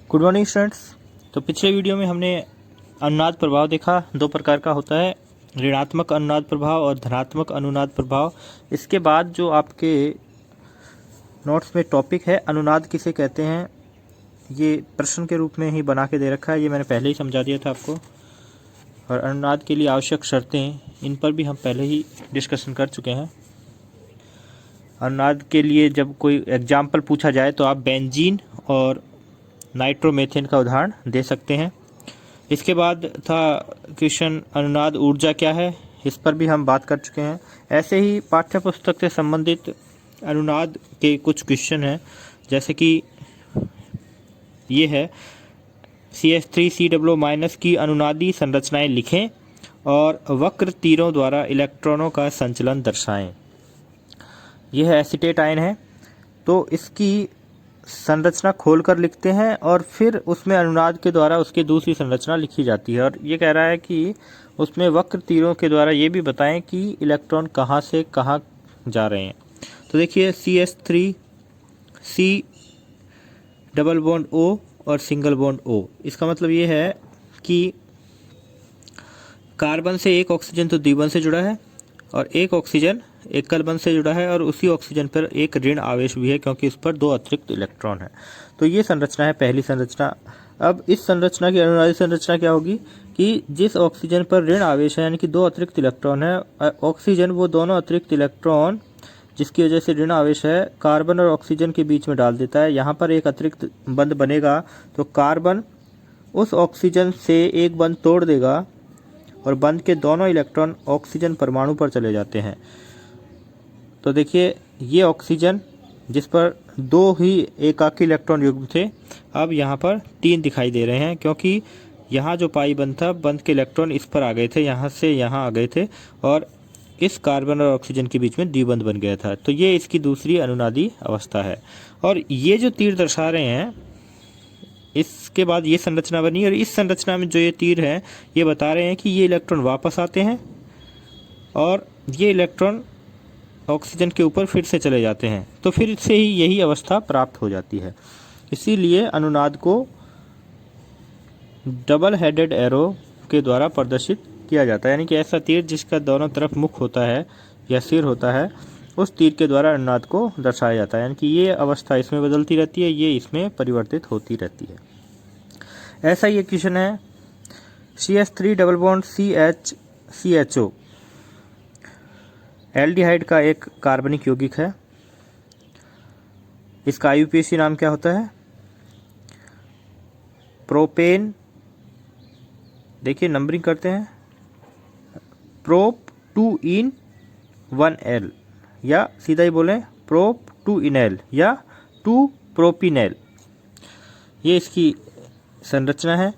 Good morning students. तो पिछले video में हमने अनुनाद प्रभाव देखा। दो प्रकार का होता है, ऋणात्मक अनुनाद प्रभाव और धनात्मक अनुनाद प्रभाव। इसके बाद जो आपके नोट्स में टॉपिक है अनुनाद किसे कहते हैं, ये प्रश्न के रूप में ही बना के दे रखा है। ये मैंने पहले ही समझा दिया था आपको। और अनुनाद के लिए आवश्यक शर्तें, इन पर भी हम पहले ही डिस्कशन कर चुके हैं। अनुनाद के लिए जब कोई एग्जाम्पल पूछा जाए तो आप बेंजीन और नाइट्रोमेथेन का उदाहरण दे सकते हैं। इसके बाद था क्वेश्चन अनुनाद ऊर्जा क्या है, इस पर भी हम बात कर चुके हैं। ऐसे ही पाठ्य पुस्तक से संबंधित अनुनाद के कुछ क्वेश्चन हैं, जैसे कि ये है CH3COO- की अनुनादी संरचनाएं लिखें और वक्र तीरों द्वारा इलेक्ट्रॉनों का संचलन दर्शाएं। यह एसीटेट आयन है, तो इसकी संरचना खोलकर लिखते हैं और फिर उसमें अनुनाद के द्वारा उसकी दूसरी संरचना लिखी जाती है। और ये कह रहा है कि उसमें वक्र तीरों के द्वारा ये भी बताएं कि इलेक्ट्रॉन कहाँ से कहाँ जा रहे हैं। तो देखिए CH3 डबल बॉन्ड O और सिंगल बॉन्ड O, इसका मतलब ये है कि कार्बन से एक ऑक्सीजन तो द्विबंध से जुड़ा है और एक ऑक्सीजन एकल बंध से जुड़ा है, और उसी ऑक्सीजन पर एक ऋण आवेश भी है क्योंकि इस पर दो अतिरिक्त इलेक्ट्रॉन है। तो ये संरचना है, पहली संरचना। अब इस संरचना की अनुनादी संरचना क्या होगी कि जिस ऑक्सीजन पर ऋण आवेश है यानी कि दो अतिरिक्त इलेक्ट्रॉन है, ऑक्सीजन वो दोनों अतिरिक्त इलेक्ट्रॉन जिसकी वजह से ऋण आवेश है कार्बन और ऑक्सीजन के बीच में डाल देता है। यहाँ पर एक अतिरिक्त बंध बनेगा तो कार्बन उस ऑक्सीजन से एक बंध तोड़ देगा और बंध के दोनों इलेक्ट्रॉन ऑक्सीजन परमाणु पर चले जाते हैं। तो देखिए ये ऑक्सीजन जिस पर दो ही एकाकी इलेक्ट्रॉन युग्म थे, अब यहाँ पर तीन दिखाई दे रहे हैं क्योंकि यहाँ जो पाई बंध था, बंध के इलेक्ट्रॉन इस पर आ गए थे, यहाँ से यहाँ आ गए थे और इस कार्बन और ऑक्सीजन के बीच में द्विबंध बन गया था। तो ये इसकी दूसरी अनुनादी अवस्था है। और ये जो तीर दर्शा रहे हैं, इसके बाद ये संरचना बनी और इस संरचना में जो ये तीर है ये बता रहे हैं कि ये इलेक्ट्रॉन वापस आते हैं और ये इलेक्ट्रॉन ऑक्सीजन के ऊपर फिर से चले जाते हैं। तो फिर से ही यही अवस्था प्राप्त हो जाती है। इसीलिए अनुनाद को डबल हेडेड एरो के द्वारा प्रदर्शित किया जाता है, यानी कि ऐसा तीर जिसका दोनों तरफ मुख होता है या सिर होता है, उस तीर के द्वारा अनुनाद को दर्शाया जाता है। यानी कि ये अवस्था इसमें बदलती रहती है, ये इसमें परिवर्तित होती रहती है। ऐसा ही एक क्वेश्चन है CH3 double bond CHCHO aldehyde का एक कार्बनिक यौगिक है। इसका IUPAC नाम क्या होता है? प्रोपेन। देखिए नंबरिंग करते हैं, प्रोप 2-in-1L, या सीधा ही बोलें प्रोप 2-in-L या 2-प्रोपिनेल। ये इसकी संरचना है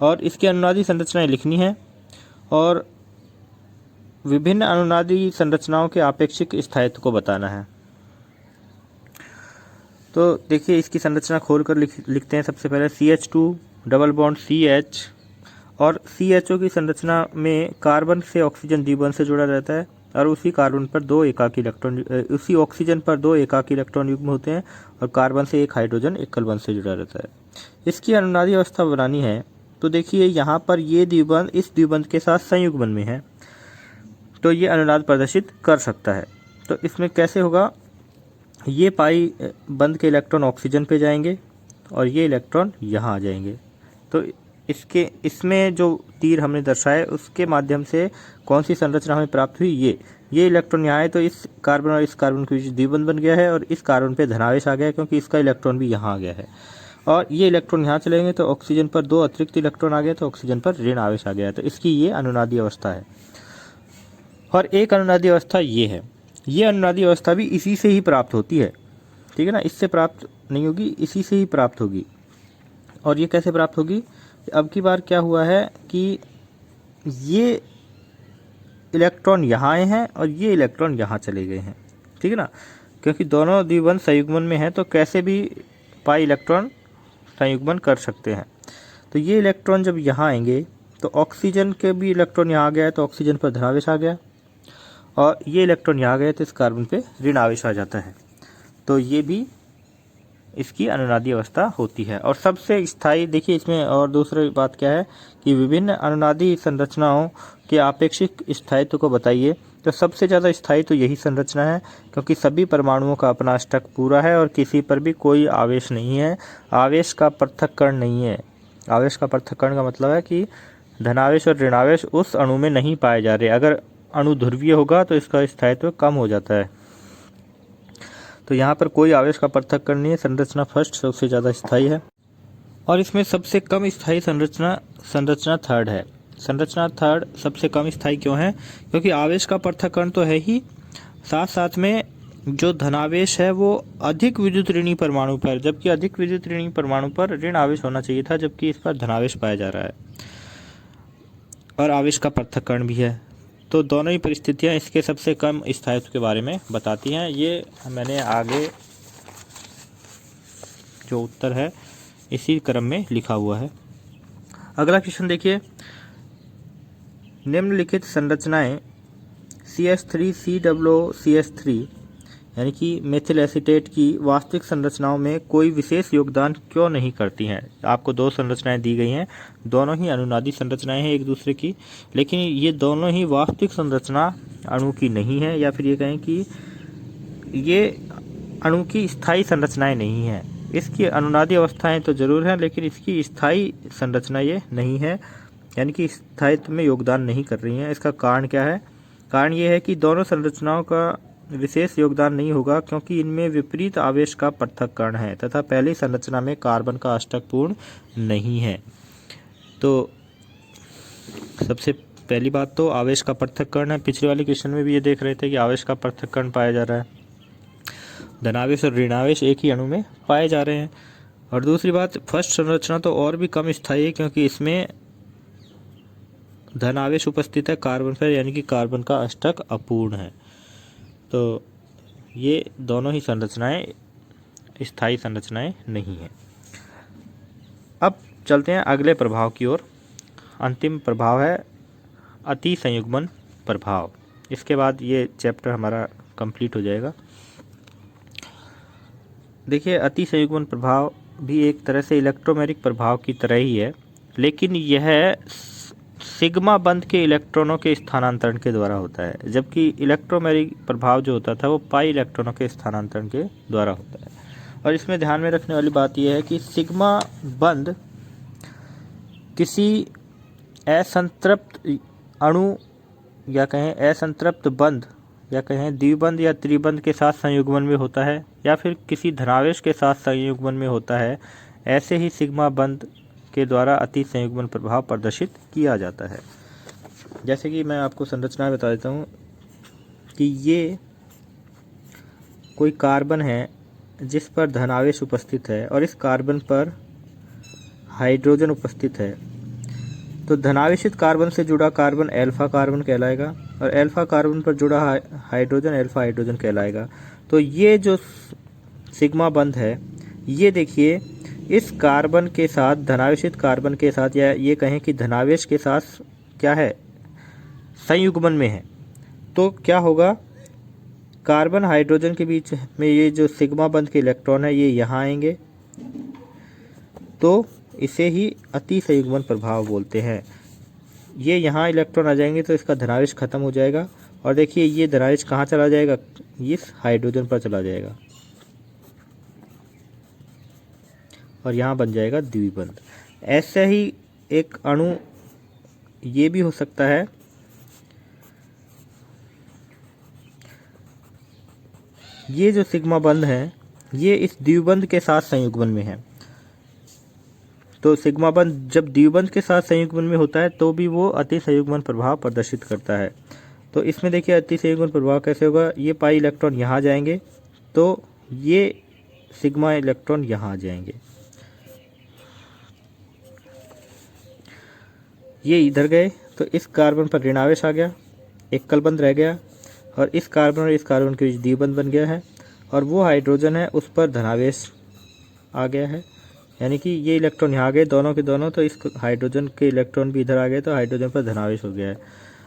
और इसकी अनुनादी संरचनाएं लिखनी है और विभिन्न अनुनादी संरचनाओं के आपेक्षिक स्थायित्व को बताना है। तो देखिए इसकी संरचना खोलकर लिखते हैं। सबसे पहले CH2 डबल बॉन्ड CH, और CHO की संरचना में कार्बन से ऑक्सीजन द्विबंध से जुड़ा रहता है और उसी कार्बन पर दो एकाकी इलेक्ट्रॉन, उसी ऑक्सीजन पर दो एकाकी इलेक्ट्रॉन युग्म होते हैं और कार्बन से एक हाइड्रोजन एकल बंध से जुड़ा रहता है। इसकी अनुनादी अवस्था बनानी है तो देखिए यहाँ पर ये द्विबंध इस द्विबंध के साथ संयुग्मन में है, तो ये अनुनाद प्रदर्शित कर सकता है। तो इसमें कैसे होगा, ये पाई बंध के इलेक्ट्रॉन ऑक्सीजन पे जाएंगे और ये इलेक्ट्रॉन यहाँ आ जाएंगे। तो इसमें जो तीर हमने दर्शाए उसके माध्यम से कौन सी संरचना हमें प्राप्त हुई, ये इलेक्ट्रॉन यहाँ आए तो इस कार्बन और इस कार्बन के बीच द्विबंध बन गया है और इस कार्बन पे धनावेश आ गया क्योंकि इसका इलेक्ट्रॉन भी यहाँ आ गया है। और ये इलेक्ट्रॉन यहाँ चले गए तो ऑक्सीजन पर दो अतिरिक्त इलेक्ट्रॉन आ गया तो ऑक्सीजन पर ऋण आवेश आ गया। तो इसकी ये अनुनादी अवस्था है। और एक अनुनादी अवस्था ये है, ये अनुनादी अवस्था भी इसी से ही प्राप्त होती है, ठीक है ना, इससे प्राप्त नहीं होगी, इसी से ही प्राप्त होगी। और ये कैसे प्राप्त होगी, अब की बार क्या हुआ है कि ये इलेक्ट्रॉन यहाँ आए हैं और ये इलेक्ट्रॉन यहाँ चले गए हैं, ठीक है ना, क्योंकि दोनों द्विबंध संयुग्मन में हैं तो कैसे भी पाई इलेक्ट्रॉन संयुग्मन कर सकते हैं। तो ये इलेक्ट्रॉन जब यहाँ आएंगे तो ऑक्सीजन के भी इलेक्ट्रॉन यहाँ आ गया है तो ऑक्सीजन पर धनावेश आ गया और ये इलेक्ट्रॉन यहाँ गए तो इस कार्बन पे ऋण आवेश आ जाता है। तो ये भी इसकी अनुनादी अवस्था होती है। और सबसे स्थायी, देखिए इसमें और दूसरी बात क्या है कि विभिन्न अनुनादी संरचनाओं के आपेक्षिक स्थायित्व को बताइए। तो सबसे ज़्यादा स्थायी तो यही संरचना है, क्योंकि सभी परमाणुओं का अपना अष्टक पूरा है और किसी पर भी कोई आवेश नहीं है, आवेश का पृथक्करण नहीं है। आवेश का पृथक्करण का मतलब है कि धनावेश और ऋणावेश उस अणु में नहीं पाए जा रहे। अगर अणु ध्रुवीय होगा तो इसका स्थायित्व कम हो जाता है। तो यहाँ पर कोई आवेश का पृथक्करण नहीं है। संरचना फर्स्ट सबसे ज़्यादा स्थायी है और इसमें सबसे कम स्थायी संरचना थर्ड है। संरचना थर्ड सबसे कम स्थायी क्यों है? क्योंकि आवेश का पृथक्करण तो है ही, साथ साथ में जो धनावेश है वो अधिक विद्युत ऋणी परमाणु पर, जबकि अधिक विद्युत ऋणी परमाणु पर ऋण आवेश होना चाहिए था, जबकि इस पर धनावेश पाया जा रहा है और आवेश का पृथक्करण भी है। तो दोनों ही परिस्थितियां इसके सबसे कम स्थायित्व के बारे में बताती हैं। ये मैंने आगे जो उत्तर है इसी क्रम में लिखा हुआ है। अगला क्वेश्चन देखिए, निम्नलिखित संरचनाएं CH3COOCH3 यानी कि मेथिल एसीटेट की वास्तविक संरचनाओं में कोई विशेष योगदान क्यों नहीं करती हैं? आपको दो संरचनाएं दी गई हैं, दोनों ही अनुनादी संरचनाएं हैं एक दूसरे की, लेकिन ये दोनों ही वास्तविक संरचना अणु की नहीं है, या फिर ये कहें कि ये अणु की स्थायी संरचनाएं नहीं हैं। इसकी अनुनादी अवस्थाएं तो जरूर हैं, लेकिन इसकी स्थायी संरचना ये नहीं है, यानी कि स्थायित्व में योगदान नहीं कर रही हैं। इसका कारण क्या है? कारण ये है कि दोनों संरचनाओं का विशेष योगदान नहीं होगा, क्योंकि इनमें विपरीत आवेश का पृथक्करण है तथा पहली संरचना में कार्बन का अष्टक पूर्ण नहीं है। तो सबसे पहली बात तो आवेश का पृथक्करण है। पिछले वाले क्वेश्चन में भी ये देख रहे थे कि आवेश का पृथक्करण पाया जा रहा है, धनावेश और ऋणावेश एक ही अणु में पाए जा रहे हैं। और दूसरी बात, फर्स्ट संरचना तो और भी कम स्थायी है, क्योंकि इसमें धनावेश उपस्थित है कार्बन पर, यानी कि कार्बन का अष्टक अपूर्ण है। तो ये दोनों ही संरचनाएं स्थायी संरचनाएं नहीं हैं। अब चलते हैं अगले प्रभाव की ओर। अंतिम प्रभाव है अति संयुग्मन प्रभाव। इसके बाद ये चैप्टर हमारा कंप्लीट हो जाएगा। देखिए, अति संयुग्मन प्रभाव भी एक तरह से इलेक्ट्रोमेरिक प्रभाव की तरह ही है, लेकिन यह सिग्मा बंध के इलेक्ट्रॉनों के स्थानांतरण के द्वारा होता है, जबकि इलेक्ट्रोमेरिक प्रभाव जो होता था वो पाई इलेक्ट्रॉनों के स्थानांतरण के द्वारा होता है। और इसमें ध्यान में रखने वाली बात यह है कि सिग्मा बंध किसी असंतृप्त अणु या कहें असंतृप्त बंध या कहें द्विबंध या त्रिबंध के साथ संयुग्मन में होता है, या फिर किसी धनावेश के साथ संयुग्मन में होता है। ऐसे ही सिग्मा बंध के द्वारा अति संयुग्मन प्रभाव प्रदर्शित किया जाता है। जैसे कि मैं आपको संरचना बता देता हूँ कि ये कोई कार्बन है जिस पर धनावेश उपस्थित है और इस कार्बन पर हाइड्रोजन उपस्थित है। तो धनावेशित कार्बन से जुड़ा कार्बन अल्फा कार्बन कहलाएगा और अल्फा कार्बन पर जुड़ा हाइड्रोजन अल्फा हाइड्रोजन कहलाएगा। तो ये जो सिग्मा बंध है, ये देखिए इस कार्बन के साथ, धनावेशित कार्बन के साथ, या ये कहें कि धनावेश के साथ क्या है, संयुग्मन में है। तो क्या होगा, कार्बन हाइड्रोजन के बीच में ये जो सिग्मा बंध के इलेक्ट्रॉन है ये यहाँ आएंगे, तो इसे ही अति संयुग्मन प्रभाव बोलते हैं। ये यहाँ इलेक्ट्रॉन आ जाएंगे तो इसका धनावेश खत्म हो जाएगा, और देखिए ये धनावेश कहाँ चला जाएगा, इस हाइड्रोजन पर चला जाएगा और यहाँ बन जाएगा द्विबंध। ऐसे ही एक अणु ये भी हो सकता है, ये जो सिग्मा बंध है ये इस द्विबंध के साथ संयुग्मन में है। तो सिग्मा बंध जब द्विबंध के साथ संयुग्मन में होता है तो भी वो अति संयुग्मन प्रभाव प्रदर्शित करता है। तो इसमें देखिए अति संयुग्मन प्रभाव कैसे होगा, ये पाई इलेक्ट्रॉन यहाँ जाएंगे तो ये सिग्मा इलेक्ट्रॉन यहाँ आ जाएंगे, ये इधर गए तो इस कार्बन पर ऋणावेश आ गया, एक कलबंध रह गया और इस कार्बन और इस कार्बन के बीच द्विबंध बन गया है, और वो हाइड्रोजन है उस पर धनावेश आ गया है, यानी कि ये इलेक्ट्रॉन यहाँ आ गए दोनों के दोनों, तो इस हाइड्रोजन के इलेक्ट्रॉन भी इधर आ गए तो हाइड्रोजन पर धनावेश हो गया है।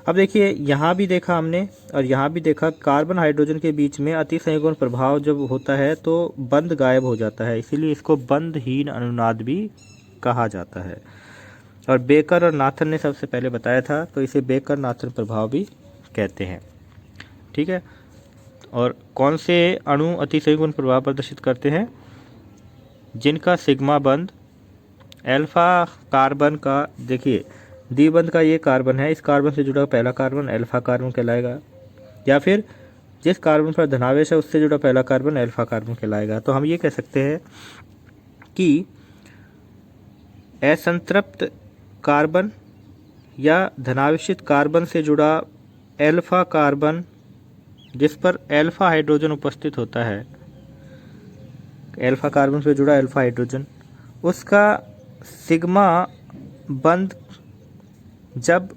अब देखिए यहाँ भी देखा हमने और यहाँ भी देखा, कार्बन हाइड्रोजन के बीच में अतिसंयुग्मन प्रभाव जब होता है तो बंध गायब हो जाता है, इसीलिए इसको बंधहीन अनुनाद भी कहा जाता है। और बेकर और नाथन ने सबसे पहले बताया था, तो इसे बेकर नाथन प्रभाव भी कहते हैं। ठीक है। और कौन से अणु अतिसंयुग्मन प्रभाव प्रदर्शित करते हैं? जिनका सिग्मा बंध अल्फा कार्बन का, देखिए द्विबंध का ये कार्बन है, इस कार्बन से जुड़ा पहला कार्बन अल्फा कार्बन कहलाएगा, या फिर जिस कार्बन पर धनावेश है उससे जुड़ा पहला कार्बन अल्फा कार्बन कहलाएगा। तो हम ये कह सकते हैं कि असंतृप्त कार्बन या धनावेशित कार्बन से जुड़ा अल्फा कार्बन जिस पर अल्फा हाइड्रोजन उपस्थित होता है, अल्फा कार्बन से जुड़ा अल्फा हाइड्रोजन, उसका सिग्मा बंध जब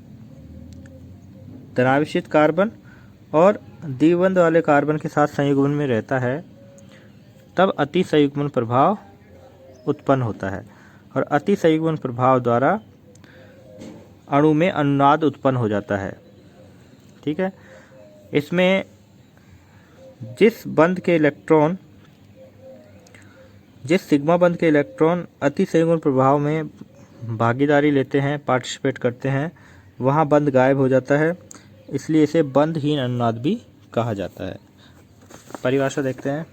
धनावेशित कार्बन और द्विबंध वाले कार्बन के साथ संयुग्मन में रहता है तब अतिसंयुग्मन प्रभाव उत्पन्न होता है, और अतिसंयुग्मन प्रभाव द्वारा अणु में अनुनाद उत्पन्न हो जाता है। ठीक है। इसमें जिस सिग्मा बंध के इलेक्ट्रॉन अतिसंयुग्मन प्रभाव में भागीदारी लेते हैं, पार्टिसिपेट करते हैं, वहाँ बंध गायब हो जाता है, इसलिए इसे बंधहीन अनुनाद भी कहा जाता है। परिभाषा देखते हैं।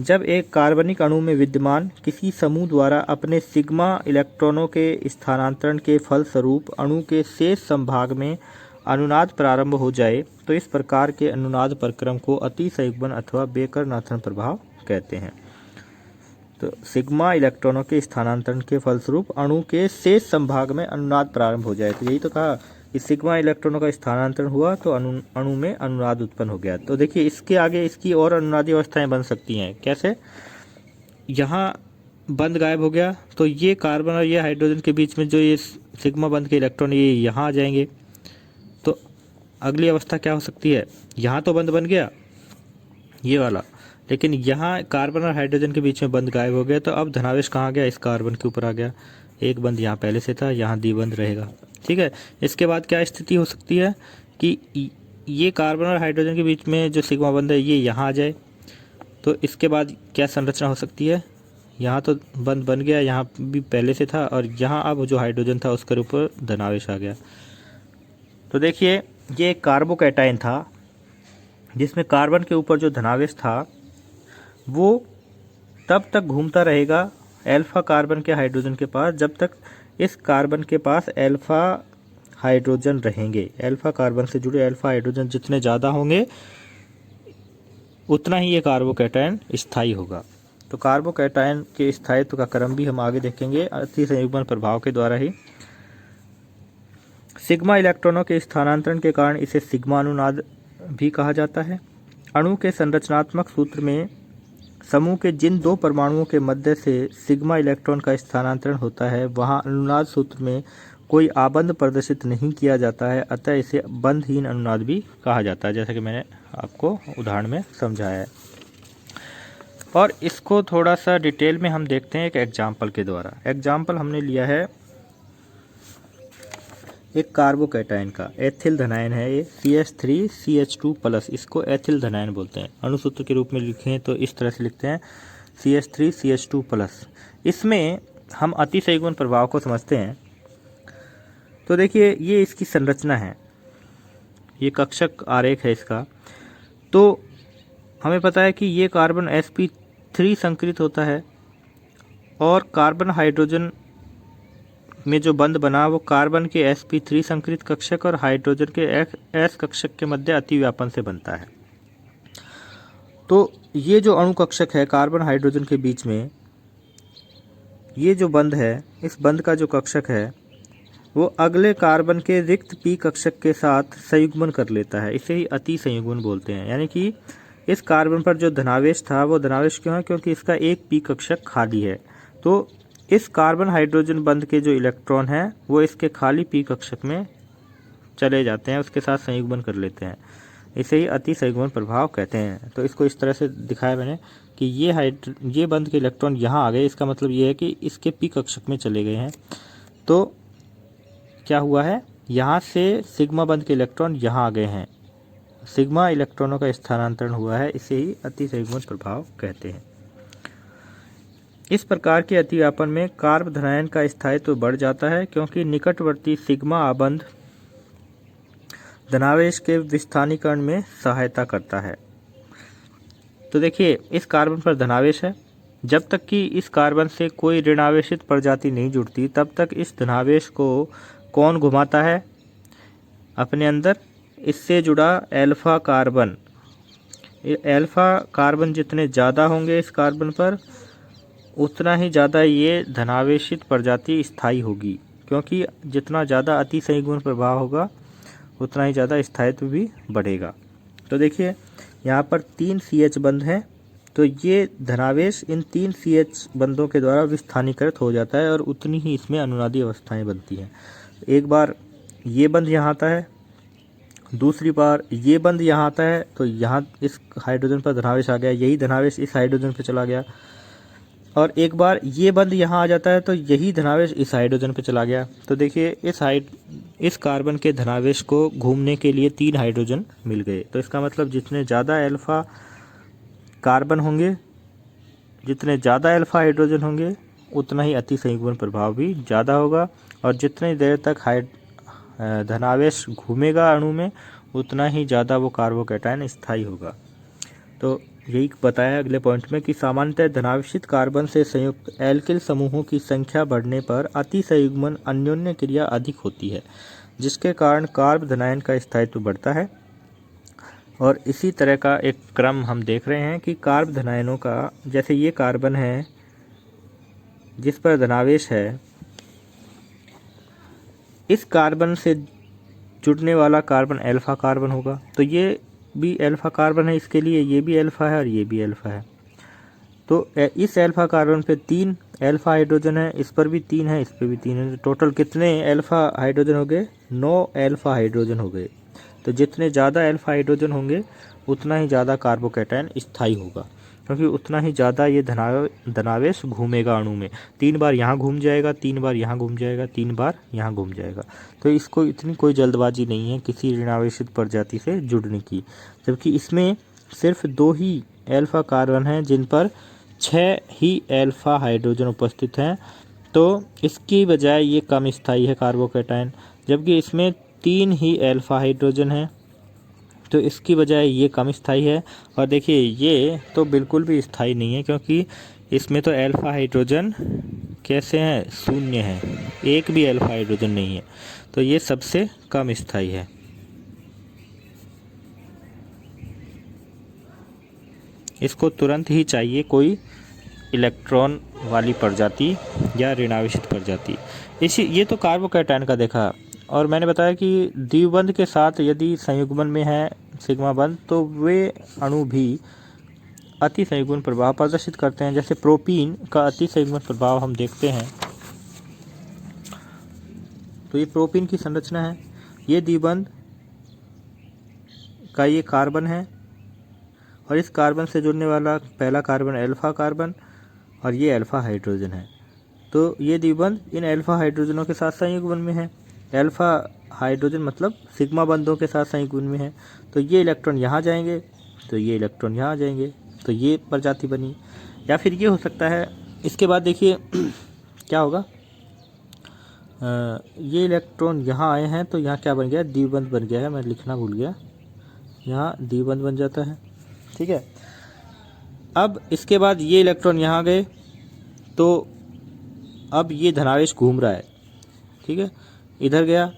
जब एक कार्बनिक अणु में विद्यमान किसी समूह द्वारा अपने सिग्मा इलेक्ट्रॉनों के स्थानांतरण के फलस्वरूप अणु के शेष संभाग में अनुनाद प्रारंभ हो जाए तो इस प्रकार के अनुनाद प्रक्रम को अतिसंयुग्मन अथवा बेकर नाथन प्रभाव कहते हैं। तो सिग्मा इलेक्ट्रॉनों के स्थानांतरण के फलस्वरूप अणु के शेष संभाग में अनुनाद प्रारंभ हो जाए, तो यही तो कहा कि सिग्मा इलेक्ट्रॉनों का स्थानांतरण हुआ तो अणु में अनुनाद उत्पन्न हो गया। तो देखिए इसके आगे इसकी और अनुनादी अवस्थाएं बन सकती हैं। कैसे? यहाँ बंध गायब हो गया तो ये कार्बन और ये हाइड्रोजन के बीच में जो ये सिग्मा बंध के इलेक्ट्रॉन ये यहाँ आ जाएंगे, तो अगली अवस्था क्या हो सकती है? यहाँ तो बंध बन गया ये वाला, लेकिन यहाँ कार्बन और हाइड्रोजन के बीच में बंध गायब हो गया, तो अब धनावेश कहाँ गया? इस कार्बन के ऊपर आ गया। एक बंध यहाँ पहले से था, यहाँ द्विबंध रहेगा। ठीक है। इसके बाद क्या स्थिति हो सकती है कि ये कार्बन और हाइड्रोजन के बीच में जो सिग्मा बंध है ये यहाँ आ जाए, तो इसके बाद क्या संरचना हो सकती है? यहाँ तो बंध बन गया, यहाँ भी पहले से था, और यहाँ अब जो हाइड्रोजन था उसके ऊपर धनावेश आ गया। तो देखिए ये एक कार्बोकैटायन था जिसमें कार्बन के ऊपर जो धनावेश था वो तब तक घूमता रहेगा अल्फा कार्बन के हाइड्रोजन के पास जब तक इस कार्बन के पास अल्फा हाइड्रोजन रहेंगे। अल्फा कार्बन से जुड़े अल्फा हाइड्रोजन जितने ज़्यादा होंगे उतना ही ये कार्बोकैटायन स्थायी होगा। तो कार्बोकैटायन के स्थायित्व का क्रम भी हम आगे देखेंगे अतिसंयुग्मन प्रभाव के द्वारा ही। सिग्मा इलेक्ट्रॉनों के स्थानांतरण के कारण इसे सिग्मा अनुनाद भी कहा जाता है। अणु के संरचनात्मक सूत्र में समूह के जिन दो परमाणुओं के मध्य से सिग्मा इलेक्ट्रॉन का स्थानांतरण होता है वहां अनुनाद सूत्र में कोई आबंध प्रदर्शित नहीं किया जाता है, अतः इसे बंधहीन अनुनाद भी कहा जाता है, जैसा कि मैंने आपको उदाहरण में समझाया है। और इसको थोड़ा सा डिटेल में हम देखते हैं एक एग्जाम्पल के द्वारा। एग्जाम्पल हमने लिया है एक कार्बोकैटायन का, एथिल धनायन है ये, CH3CH2+, इसको एथिल धनायन बोलते हैं। अणुसूत्र के रूप में लिखें तो इस तरह से लिखते हैं CH3CH2+। इसमें हम अतिसंयुग्मन प्रभाव को समझते हैं। तो देखिए ये इसकी संरचना है, ये कक्षक आरेख है इसका। तो हमें पता है कि ये कार्बन sp3 संकरित होता है और कार्बन हाइड्रोजन में जो बंध बना वो कार्बन के sp3 संकरित कक्षक और हाइड्रोजन के s कक्षक के मध्य अतिव्यापन से बनता है। तो ये जो अणु कक्षक है कार्बन हाइड्रोजन के बीच में, ये जो बंध है, इस बंध का जो कक्षक है वो अगले कार्बन के रिक्त p कक्षक के साथ संयुग्मन कर लेता है, इसे ही अति संयुग्मन बोलते हैं। यानी कि इस कार्बन पर जो धनावेश था वो धनावेश क्यों है? क्योंकि इसका एक p कक्षक खाली है। तो इस कार्बन हाइड्रोजन बंध के जो इलेक्ट्रॉन हैं वो इसके खाली p कक्षक में चले जाते हैं, उसके साथ संयुग्मन कर लेते हैं, इसे ही अति संयुग्मन प्रभाव कहते हैं। तो इसको इस तरह से दिखाया मैंने कि ये बंध के इलेक्ट्रॉन यहाँ आ गए, इसका मतलब ये है कि इसके p कक्षक में चले गए हैं। तो क्या हुआ है यहाँ से सिग्मा बंध के इलेक्ट्रॉन यहाँ आ गए हैं, सिग्मा इलेक्ट्रॉनों का स्थानांतरण हुआ है, इसे ही अतिसंयुग्मन प्रभाव कहते हैं। इस प्रकार के अतिव्यापन में कार्ब धनायन का स्थायित्व बढ़ जाता है क्योंकि निकटवर्ती सिग्मा आबंध धनावेश के विस्थानीकरण में सहायता करता है। तो देखिए, इस कार्बन पर धनावेश है, जब तक कि इस कार्बन से कोई ऋणावेशित प्रजाति नहीं जुड़ती तब तक इस धनावेश को कौन घुमाता है अपने अंदर? इससे जुड़ा एल्फा कार्बन। एल्फा कार्बन जितने ज़्यादा होंगे इस कार्बन पर, उतना ही ज़्यादा ये धनावेशित प्रजाति स्थायी होगी, क्योंकि जितना ज़्यादा अतिसंयुग्मन प्रभाव होगा उतना ही ज़्यादा स्थायित्व भी बढ़ेगा। तो देखिए, यहाँ पर 3 CH बंध हैं, तो ये धनावेश इन 3 CH बंधों के द्वारा विस्थानीकृत हो जाता है और उतनी ही इसमें अनुनादी अवस्थाएं बनती हैं। एक बार ये बंध यहाँ आता है, दूसरी बार ये बंध यहाँ आता है, तो यहाँ इस हाइड्रोजन पर धनावेश आ गया, यही धनावेश इस हाइड्रोजन पर चला गया, और एक बार ये बंध यहाँ आ जाता है तो यही धनावेश इस हाइड्रोजन पे चला गया। तो देखिए, इस कार्बन के धनावेश को घूमने के लिए 3 हाइड्रोजन मिल गए। तो इसका मतलब जितने ज़्यादा अल्फा कार्बन होंगे, जितने ज़्यादा अल्फा हाइड्रोजन होंगे, उतना ही अतिसंयुग्मन प्रभाव भी ज़्यादा होगा, और जितनी देर तक धनावेश घूमेगा अणु में, उतना ही ज़्यादा वो कार्बोकैटायन स्थायी होगा। तो यही बताया अगले पॉइंट में कि सामान्यतः धनावेशित कार्बन से संयुक्त एल्किल समूहों की संख्या बढ़ने पर अतिसंयुग्मन अन्योन्य क्रिया अधिक होती है, जिसके कारण कार्ब धनायन का स्थायित्व बढ़ता है। और इसी तरह का एक क्रम हम देख रहे हैं कि कार्ब धनायनों का, जैसे ये कार्बन है जिस पर धनावेश है, इस कार्बन से जुड़ने वाला कार्बन अल्फा कार्बन होगा, तो ये भी अल्फा कार्बन है, इसके लिए ये भी अल्फा है और ये भी अल्फा है। तो इस अल्फा कार्बन पे 3 अल्फा हाइड्रोजन है, इस पर भी 3 है, इस पर भी 3 है। टोटल कितने अल्फा हाइड्रोजन हो गए? 9 अल्फा हाइड्रोजन हो गए। तो जितने ज़्यादा अल्फा हाइड्रोजन होंगे उतना ही ज़्यादा कार्बोकैटायन स्थायी होगा, क्योंकि उतना ही ज़्यादा ये धनावेश घूमेगा अणु में। 3 बार यहाँ घूम जाएगा, 3 बार यहाँ घूम जाएगा, 3 बार यहाँ घूम जाएगा। तो इसको इतनी कोई जल्दबाजी नहीं है किसी ऋणावेशित प्रजाति से जुड़ने की, जबकि इसमें सिर्फ 2 ही अल्फा कार्बन हैं जिन पर 6 ही अल्फा हाइड्रोजन उपस्थित हैं। तो इसकी बजाय ये कम स्थायी है कार्बोकैटायन, जबकि इसमें 3 ही अल्फा हाइड्रोजन हैं, तो इसकी बजाय ये कम स्थायी है। और देखिए, ये तो बिल्कुल भी स्थायी नहीं है, क्योंकि इसमें तो अल्फा हाइड्रोजन कैसे हैं? 0 है, एक भी अल्फा हाइड्रोजन नहीं है, तो ये सबसे कम स्थायी है। इसको तुरंत ही चाहिए कोई इलेक्ट्रॉन वाली प्रजाति या ऋणावेशित प्रजाति। ये तो कार्बोकैटायन का देखा, और मैंने बताया कि द्विबंध के साथ यदि संयुग्मन में है सिग्मा बंध, तो वे अणु भी अतिसंयुग्मन प्रभाव प्रदर्शित करते हैं। जैसे प्रोपीन का अतिसंयुग्मन प्रभाव हम देखते हैं, तो ये प्रोपीन की संरचना है, ये द्विबंध का ये कार्बन है, और इस कार्बन से जुड़ने वाला पहला कार्बन अल्फा कार्बन, और ये अल्फा हाइड्रोजन है। तो ये द्विबंध इन अल्फा हाइड्रोजनों के साथ संयुग्मन में है। अल्फा हाइड्रोजन मतलब सिग्मा बंधों के साथ संयुग्मन में है, तो ये इलेक्ट्रॉन यहाँ जाएंगे, तो ये इलेक्ट्रॉन यहाँ जाएंगे, तो ये प्रजाति बनी। या फिर ये हो सकता है, इसके बाद देखिए क्या होगा, ये इलेक्ट्रॉन यहाँ आए हैं, तो यहाँ क्या बन गया? द्विबंध बन गया है, मैं लिखना भूल गया, यहाँ द्विबंध बन जाता है। ठीक है, अब इसके बाद ये इलेक्ट्रॉन यहाँ गए, तो अब ये धनावेश घूम रहा है। ठीक है, इधर गया,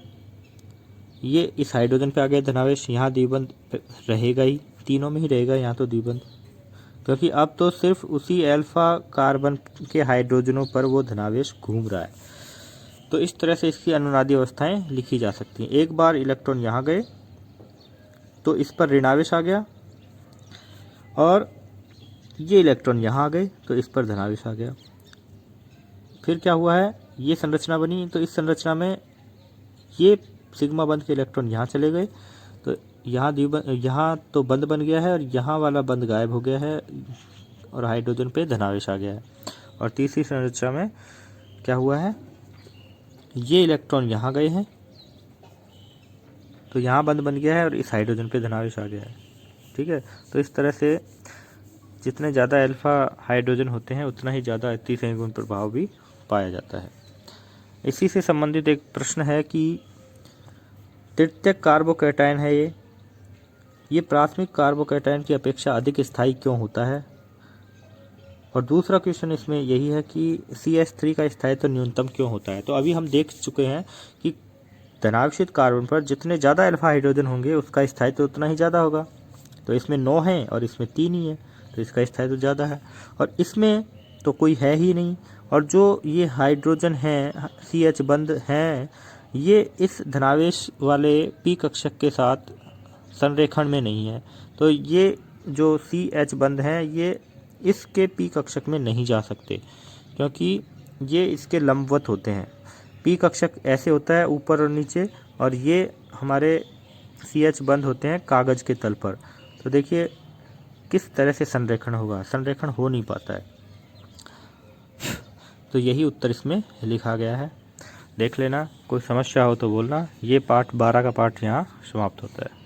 ये इस हाइड्रोजन पे आ गया धनावेश, यहाँ द्विबंध रहेगा ही, तीनों में ही रहेगा यहाँ तो द्विबंध, क्योंकि अब तो सिर्फ उसी अल्फा कार्बन के हाइड्रोजनों पर वो धनावेश घूम रहा है। तो इस तरह से इसकी अनुनादी अवस्थाएं लिखी जा सकती हैं। एक बार इलेक्ट्रॉन यहाँ गए तो इस पर ऋणावेश आ गया, और ये इलेक्ट्रॉन यहाँ आ गए तो इस पर धनावेश आ गया। फिर क्या हुआ है, ये संरचना बनी, तो इस संरचना में ये सिग्मा बंध के इलेक्ट्रॉन यहाँ चले गए, तो यहाँ तो बंध बन गया है, और यहाँ वाला बंध गायब हो गया है, और हाइड्रोजन पे धनावेश आ गया है। और तीसरी संरचना में क्या हुआ है, ये इलेक्ट्रॉन यहाँ गए हैं, तो यहाँ बंध बन गया है और इस हाइड्रोजन पे धनावेश आ गया है। ठीक है, तो इस तरह से जितने ज़्यादा अल्फा हाइड्रोजन होते हैं उतना ही ज़्यादा अतिसंयोगी गुण प्रभाव भी पाया जाता है। इसी से संबंधित एक प्रश्न है कि तृतीयक कार्बोकैटायन है ये प्राथमिक कार्बोकैटायन की अपेक्षा अधिक स्थायी क्यों होता है। और दूसरा क्वेश्चन इसमें यही है कि CH3 का स्थायित्व न्यूनतम क्यों होता है। तो अभी हम देख चुके हैं कि धनावेशित कार्बन पर जितने ज़्यादा अल्फा हाइड्रोजन होंगे उसका स्थायित्व उतना ही ज़्यादा होगा। तो इसमें 9 हैं और इसमें 3 ही है, तो इसका स्थायित्व ज़्यादा है। और इसमें तो कोई है ही नहीं, और जो ये हाइड्रोजन हैं CH बंध हैं ये इस धनावेश वाले P कक्षक के साथ संरेखण में नहीं है। तो ये जो CH बंध हैं ये इसके P कक्षक में नहीं जा सकते क्योंकि ये इसके लंबवत होते हैं। P कक्षक ऐसे होता है ऊपर और नीचे, और ये हमारे CH बंध होते हैं कागज़ के तल पर। तो देखिए किस तरह से संरेखण होगा, संरेखण हो नहीं पाता है। तो यही उत्तर इसमें लिखा गया है, देख लेना। कोई समस्या हो तो बोलना। ये पाठ 12 का पाठ यहाँ समाप्त होता है।